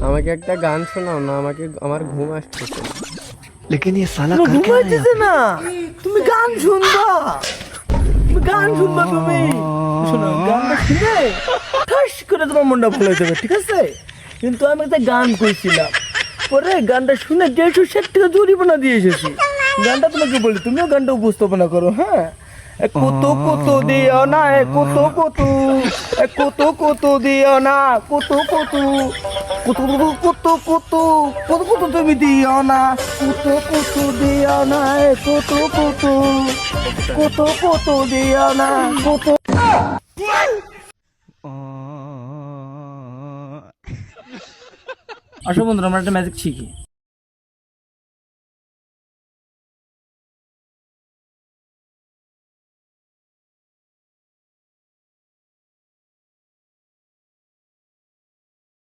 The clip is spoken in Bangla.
আমাকে একটা গান শোনাও না, আমাকে আমার ঘুম আসতেছে। लेकिन ये साला তোমার कर ঘুম क्या रहा है আসতেছে না, তুমি গান শুনবা, তুমি গান শুনবা, তুমি শোনো গানটা শুনে ঠাস করে তোমার মনটা ভালো হয়ে যাবে, ঠিক আছে? কিন্তু আমি একটা গান কইছিলাম, পরে গানটা শুনে 150 টাকা জরিমানা দিয়ে এসেছি। গানটা তোমাকে বলি, তুমিও গানটা উপস্থাপনা করো, হ্যাঁ? এ কত কত দিও না, এ কত কত, এ কত কত দিও না, কত কত, কত কত কত কত কত তুমি দিও না, কত কত দিও না, এ কত কত, কত কত দিও না, কত। আসো বন্ধুরা, আমরা একটা ম্যাজিক শিখি।